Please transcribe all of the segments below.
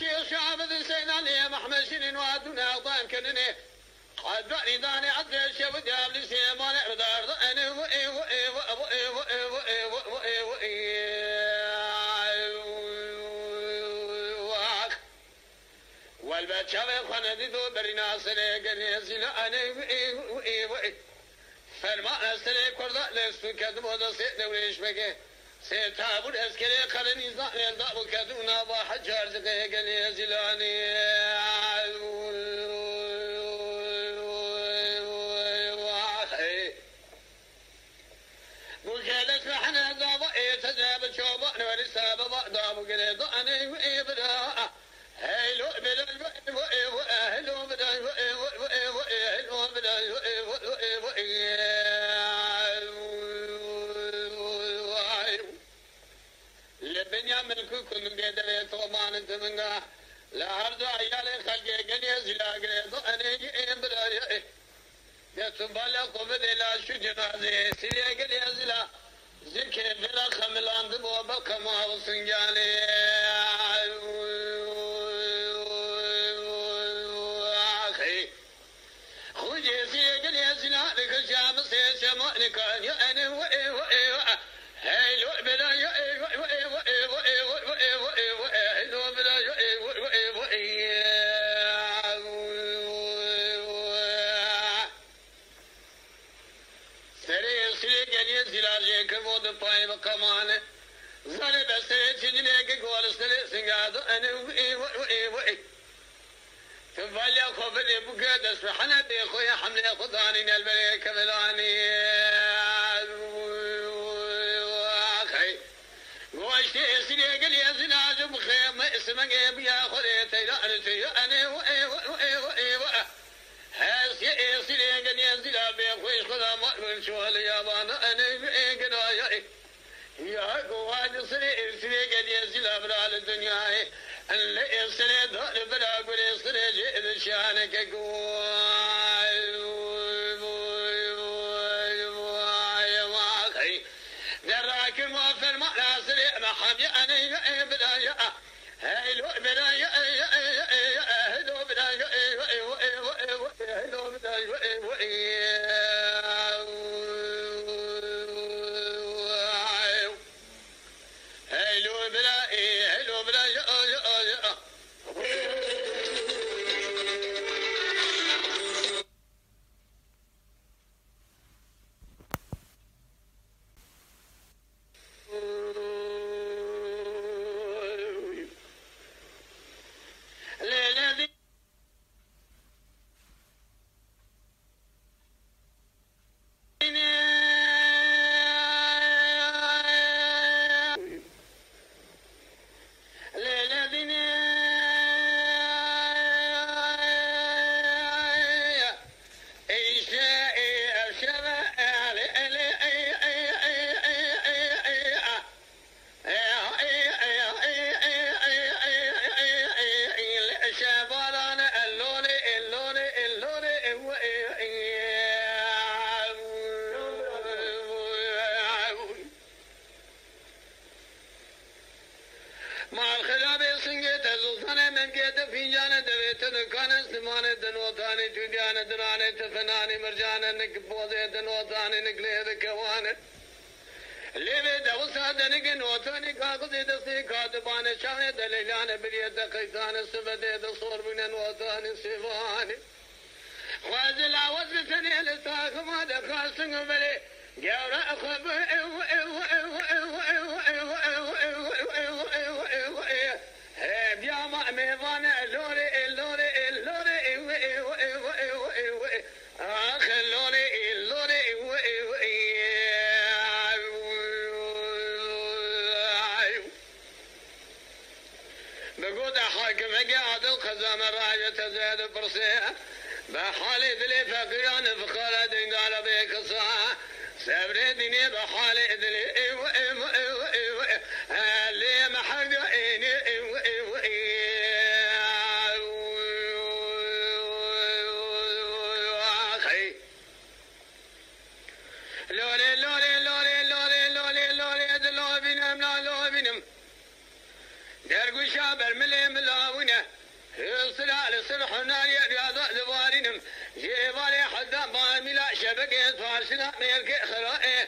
الشيخ شعبد سيدنا محمد شنين وادنا ضايم كنني قد بني داني عبد الشيخ ودياب لي سيمان اردار انا والبيت شاف خندي دو برينا سنه قال زنا انا فرما سنه كرد لسو كدم ودا سيدوريش بك سيتابو اسكري قرني زان دابو كدونا وحجر زكه قال زلاني وجلس احنا دابا تذهب شوبان ورساب دابو قال انا ابدا هلو بلا هلو بلا هلو بلا لبنيا من كل بيدر طمان تمنغا لا عرض عيال خلق جني زلا قريض انا بلا يتبالا قبل لا شو جنازه سيري قري زلا ذكر بلا خملان دبو بكما وسنجاني تفعل خبري بقدس حنا بيخويا حمله خداني البريك فلاني اخي واشتي اسري قال يا زناج بخيم اسمك يا خليتي لا انا هاس يا اسري قال يا زناج بيخويا خدا ما شو يا بانا انا قنايا يا قواد اسري قال يا زناج بلا الدنيا اللي يصير دور بلا قول يصير جئ شانك قوي دراك ما في المناصر ما حمي انا بلا هلو بلا هلو بلا هلو بلا بحالي ذلي فقيان فخالد قال بيك صاح سبردني بحالي ذلي اللي محرق عيني اخي لولي لولي لولي لولي لولي لولي لولي بنم لا لولي بنم درقو شابر ملي ملاونا سلال سرحنا يا دوارينم جيبالي حدا باملا شبكة فارسنا ملك خرائي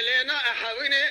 لنا حويني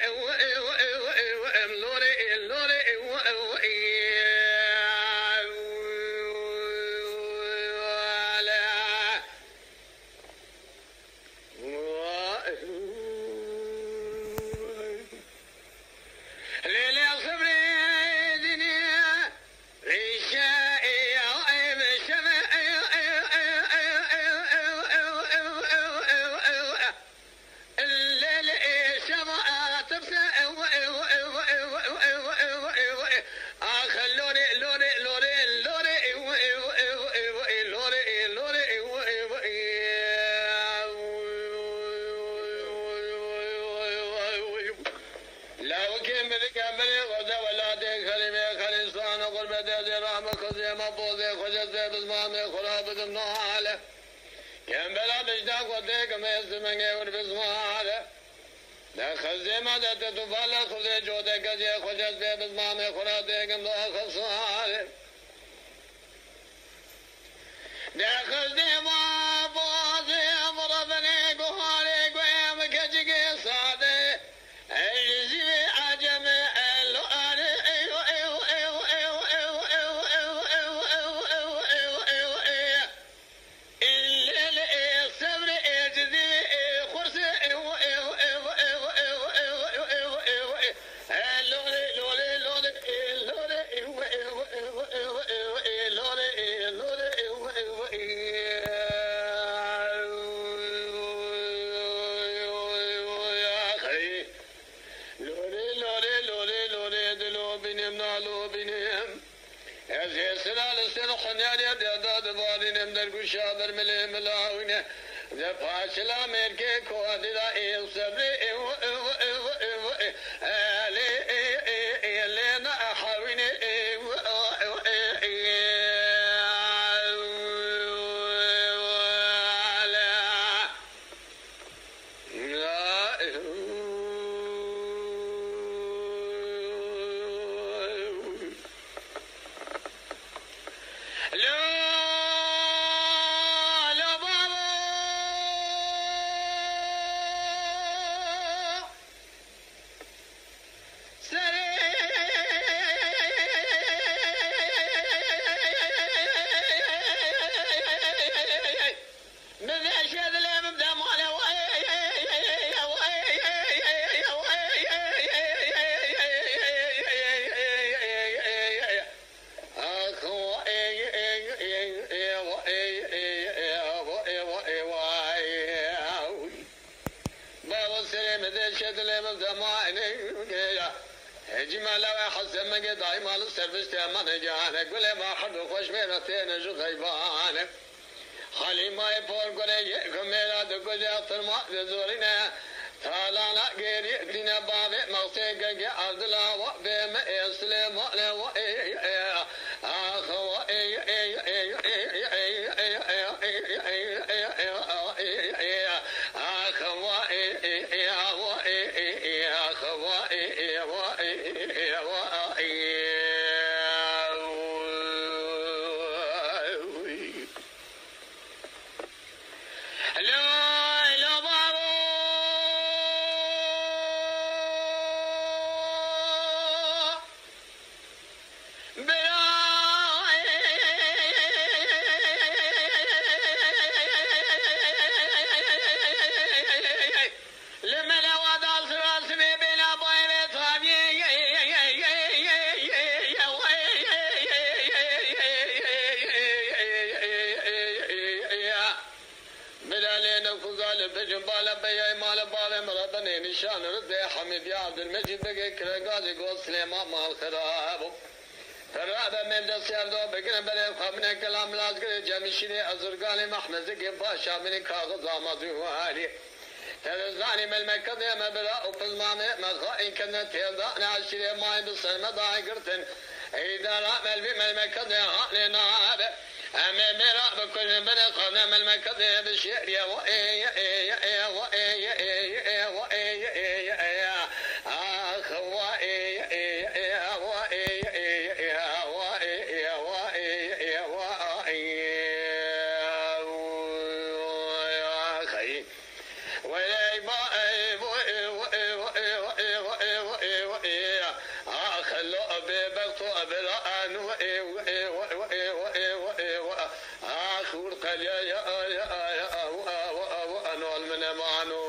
الظالم المكذب بلا وفزمان مخائن كنت يضعنا عشري ما يبصر مضاعي قرتن إذا رأمل بما المكذب هالنا أما مرا بكل بنا قدم المكذب الشعر يا وإيه يا وإيه يا وإيه يا وإيه يا نمانو